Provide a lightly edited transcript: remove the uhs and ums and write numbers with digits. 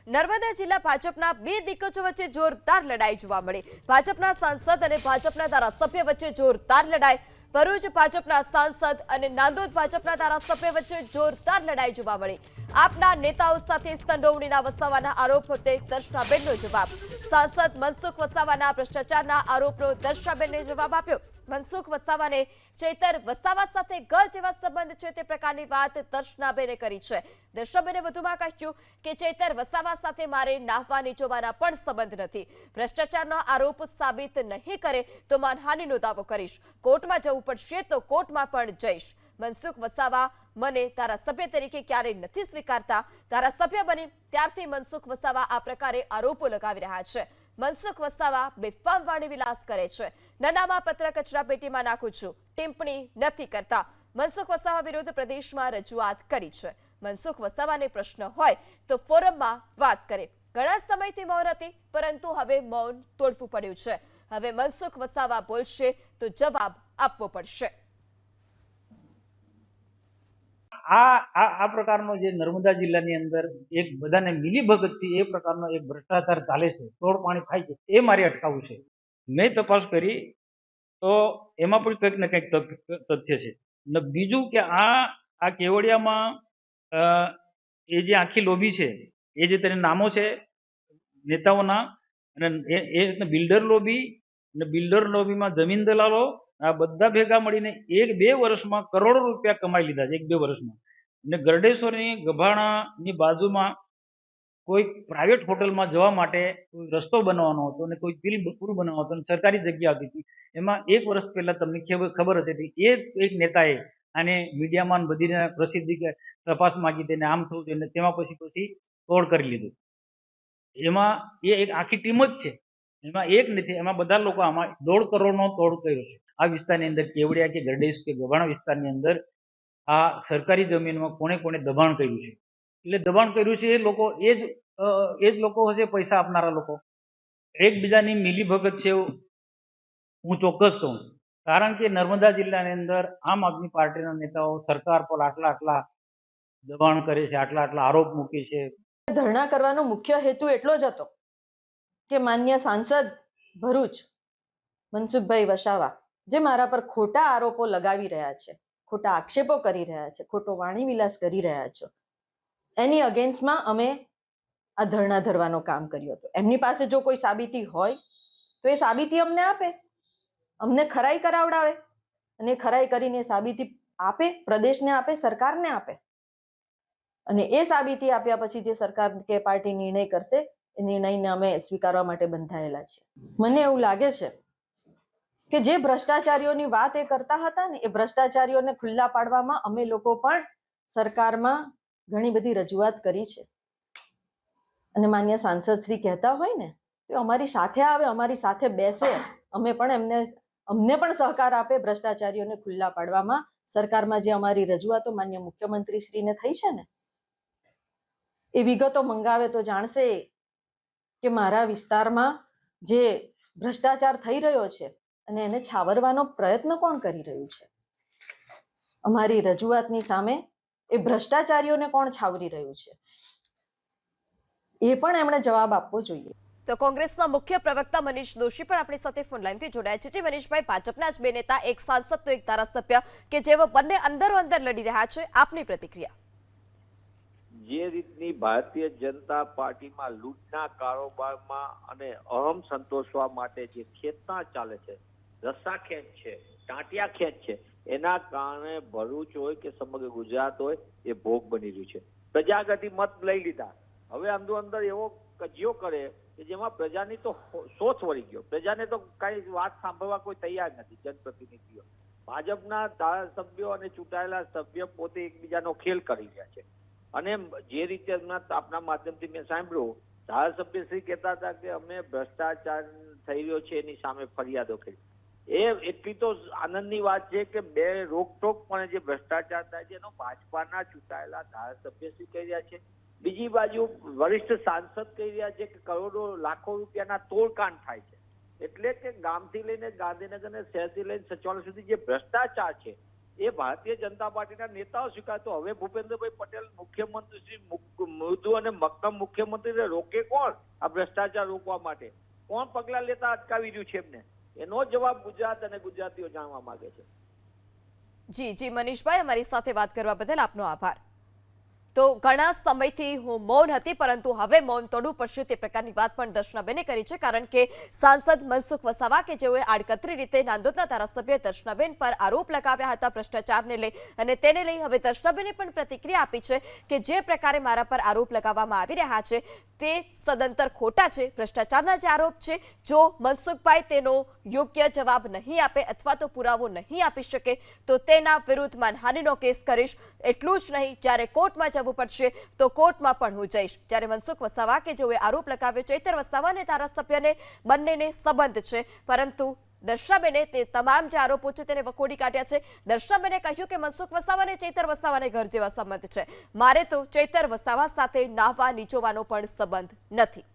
નર્મદા જિલ્લા ભાજપના બે દિગ્ગજો વચ્ચે જોરદાર લડાઈ જોવા મળી। ભાજપના સાંસદ અને ભાજપના ધારાસભ્ય વચ્ચે જોરદાર લડાઈ। ભરૂચ ભાજપના સાંસદ અને નાંદોદ ભાજપના ધારાસભ્ય વચ્ચે જોરદાર લડાઈ જોવા મળી। આપના નેતાઓ સાથે સંડોવણીના વસાવાના આરોપ વચ્ચે દર્શનાબેનનો જવાબ। સાંસદ મનસુખ વસાવાના ભ્રષ્ટાચારના આરોપનો દર્શનાબેને જવાબ આપ્યો। મનસુખ વસાવાને ચેતર વસાવા સાથે ઘર જેવા સંબંધ છે તે પ્રકારની વાત દર્શનાબેને કરી છે। દર્શનાબેને વધુમાં કહ્યું કે ચેતર વસાવા સાથે મારે નાહવા નીચોવાના પણ સંબંધ નથી। ભ્રષ્ટાચારનો આરોપ સાબિત નહીં કરે તો માનહાનિનો દાવો કરીશ। કોર્ટમાં જવું પડશે તો કોર્ટમાં પણ જઈશ। મનસુખ વસાવા મને ધારાસભ્ય તરીકે ક્યારેય નથી સ્વીકારતા। ધારાસભ્ય બની ત્યારથી મનસુખ વસાવા આ પ્રકારે આરોપો લગાવી રહ્યા છે। મનસુખ વસાવા બેફામ વાણી વિલાસ કરે છે। નનામાં પત્ર કચરા પેટીમાં નાખું છું, ટિપ્પણી નથી કરતા। મનસુખ વસાવા વિરુદ્ધ પ્રદેશમાં રજૂઆત કરી છે। મનસુખ વસાવાને પ્રશ્ન હોય તો ફોરમમાં વાત કરે। ઘણા સમયથી મૌન હતી, પરંતુ હવે મૌન તોડવું પડ્યું છે। હવે મનસુખ વસાવા બોલશે તો જવાબ આપવો પડશે। આ પ્રકારનો જે નર્મદા જિલ્લાની અંદર એક બધાને મિલીભગતથી એ પ્રકારનો એક ભ્રષ્ટાચાર ચાલે છે, તોડ પાણી થાય છે, એ મારે અટકાવવું છે। મેં તપાસ કરી તો એમાં પણ કંઈક ને કંઈક તથ્ય છે। ને બીજું કે આ કેવડિયામાં એ જે આખી લોબી છે, એ જે તેને નામો છે નેતાઓના, અને એ બિલ્ડર લોબી અને બિલ્ડર લોબીમાં જમીન દલાલો, આ બધા ભેગા મળીને 1-2 વર્ષમાં કરોડો રૂપિયા કમાઈ લીધા છે, 1-2 વર્ષમાં। અને ગરડેશ્વરની ગભાણાની બાજુમાં કોઈ પ્રાઇવેટ હોટલમાં જવા માટે રસ્તો બનાવવાનો હતો અને કોઈ પુલ બનાવવાનો હતો અને સરકારી જગ્યા હતી, એમાં 1 વર્ષ પહેલા તમને ખબર હતી એ એક નેતાએ આને મીડિયામાં બધીને પ્રસિદ્ધિ કે તપાસ માંગી તેને આમ થયું તેને તેમાં પછી તોડ કરી લીધું। એમાં એ એક આખી ટીમ જ છે, એમાં એક નથી, એમાં બધા લોકો આમાં 1.5 કરોડનો તોડ કર્યો છે। આ વિસ્તારની અંદર કેવડિયા કે ગરડેશ કે ગભાણા વિસ્તારની અંદર આ સરકારી જમીનમાં કોણે દબાણ કર્યું છે, એટલે દબાણ કર્યું છે એ જ લોકો હશે પૈસા આપનારા લોકો। એકબીજાની મિલીભગત છે હું ચોક્કસ કહું, કારણ કે નર્મદા જિલ્લાની અંદર આમ આદમી પાર્ટીના નેતાઓ સરકાર પર આટલા દબાણ કરે છે, આટલા આરોપ મૂકે છે। ધરણા કરવાનો મુખ્ય હેતુ એટલો જ હતો કે માન્ય સાંસદ ભરૂચ મનસુખભાઈ વસાવા જે મારા પર ખોટા આરોપો લગાવી રહ્યા છે, ખોટા આક્ષેપો કરી રહ્યા છે, ખોટો વાણી વિલાસ કરી રહ્યા છે, એની અગેન્સ્ટમાં અમે આ ધરણા ધરવાનો કામ કર્યું હતું। એમની પાસે જો કોઈ સાબિતી હોય તો એ સાબિતી અમને આપે, અમને ખરાઈ કરાવડાવે અને ખરાઈ કરીને સાબિતી આપે, પ્રદેશને આપે, સરકારને આપે, અને એ સાબિતી આપ્યા પછી જે સરકાર કે પાર્ટી નિર્ણય કરશે એ નિર્ણયને અમે સ્વીકારવા માટે બંધાયેલા છીએ। મને એવું લાગે છે કે જે ભ્રષ્ટાચારીઓની વાત એ કરતા હતા ને, એ ભ્રષ્ટાચારીઓને ખુલ્લા પાડવામાં અમે લોકો પણ સરકારમાં ઘણી બધી રજૂઆત કરી છે। અને માન્ય સાંસદ શ્રી કહેતા હોય ને તો અમારી સાથે આવે, અમારી સાથે બેસે, અમને પણ સહકાર આપે ભ્રષ્ટાચારીઓને ખુલ્લા પાડવામાં। સરકારમાં જે અમારી રજૂઆતો માન્ય મુખ્યમંત્રી શ્રીને થઈ છે ને, એ વિગતો મંગાવે તો જાણશે કે મારા વિસ્તારમાં જે ભ્રષ્ટાચાર થઈ રહ્યો છે અને એને છાવરવાનો પ્રયત્ન કોણ કરી રહ્યું છે, અમારી રજૂઆતની સામે એ ભ્રષ્ટાચારીઓને કોણ છાવરી રહ્યું છે, એ પણ એમણે જવાબ આપવો જોઈએ। તો કોંગ્રેસના મુખ્ય પ્રવક્તા મનીષ દોશી પણ આપણી સાથે ફોન લાઈનથી જોડાયા છે। મનીષભાઈ, ભાજપના જ બે નેતા, એક સાંસદ તો એક ધારાસભ્ય, કે જેઓ બંને અંદરો અંદર લડી રહ્યા છે, આપની પ્રતિક્રિયા? જે રીતની ભારતીય જનતા પાર્ટીમાં લૂંટના કારોબારમાં અને અહમ સંતોષવા માટે જે ખેંચતાણ ચાલે છે, રસ્સા ખેંચ છે, ટાંટિયા ખેંચ છે, એના કારણે ભરૂચ હોય કે સમગ્ર ગુજરાત હોય એ ભોગ બની રહ્યું છે। પ્રજાગતિ મત લઈ લીધા, હવે અંદર એવો કજિયો કરે કે જેમાં પ્રજાની તો સોચ વળી ગયો, પ્રજાને તો કઈ વાત સાંભળવા કોઈ તૈયાર નથી। જનપ્રતિનિધિઓ, ભાજપના ધારાસભ્યો અને ચૂંટાયેલા સભ્ય પોતે એકબીજાનો ખેલ કરી રહ્યા છે। અને જે રીતે આપના માધ્યમથી મેં સાંભળ્યું, ધારાસભ્ય શ્રી કહેતા હતા કે અમે ભ્રષ્ટાચાર થઈ રહ્યો છે એની સામે ફરિયાદો કરી, એ એટલી તો આનંદની વાત છે કે બે રોકટોક પણ જે ભ્રષ્ટાચાર થાય છે એનો ભાજપાના ચૂંટાયેલા ધારાસભ્ય શ્રી કહી રહ્યા છે। બીજી બાજુ વરિષ્ઠ સાંસદ કહી રહ્યા છે કે કરોડો લાખો રૂપિયાના તોડકાંડ થાય છે, એટલે કે ગામથી લઈને ગાંધીનગર અને શહેરથી લઈને સચિવાલય સુધી જે ભ્રષ્ટાચાર છે એ ભારતીય જનતા પાર્ટીના નેતાઓ સ્વીકારે તો હવે ભૂપેન્દ્રભાઈ પટેલ મુખ્યમંત્રી શ્રી મૃદુ અને મક્કમ મુખ્યમંત્રીને રોકે કોણ આ ભ્રષ્ટાચાર રોકવા માટે? કોણ પગલા લેતા અટકાવી રહ્યું છે એમને? એનો જવાબ ગુજરાત અને ગુજરાતીઓ જાણવા માંગે છે. જી મનીષભાઈ, અમારી સાથે વાત કરવા બદલ આપનો આભાર. તો ઘણા સમયથી હું મૌન હતી, પરંતુ હવે મૌન તોડવું પડશે તે પ્રકારની વાત પણ દર્શનાબેને કરી છે. કારણ કે સાંસદ મનસુખ વસાવા કે જેઓએ આડકતરી રીતે નાંદોદના ધારાસભ્ય દર્શનાબેન પર આરોપ લગાવ્યા હતા ભ્રષ્ટાચારને લઈ, અને તેને લઈ હવે દર્શનાબેને પણ પ્રતિક્રિયા આપી છે કે જે પ્રકારે મારા પર આરોપ લગાવવામાં આવી રહ્યા છે તે સદંતર ખોટા છે. ભ્રષ્ટાચારના જે આરોપ છે, જો મનસુખભાઈ તેનો યોગ્ય જવાબ નહીં આપે અથવા તો પુરાવો નહીં આપી શકે તો તેના વિરુદ્ધ માનહાનિનો કેસ કરીશ. એટલું જ નહીં, જ્યારે કોર્ટમાં જવું પડશે તો કોર્ટમાં પણ હું જઈશ. જ્યારે મનસુખ વસાવા કે જેઓએ આરોપ લગાવ્યો ચૈતર વસાવા અને ધારાસભ્યને બંનેને સંબંધ છે, પરંતુ દર્શનાબેને તે તમામ જે આરોપો છે તેને વખોડી કાઢ્યા છે. દર્શનાબેને કહ્યું કે મનસુખ વસાવા અને ચૈતર વસાવાને ઘર જેવા સંબંધ છે. મારે તો ચૈતર વસાવા સાથે નાહવા નીચોવાનો પણ સંબંધ નથી.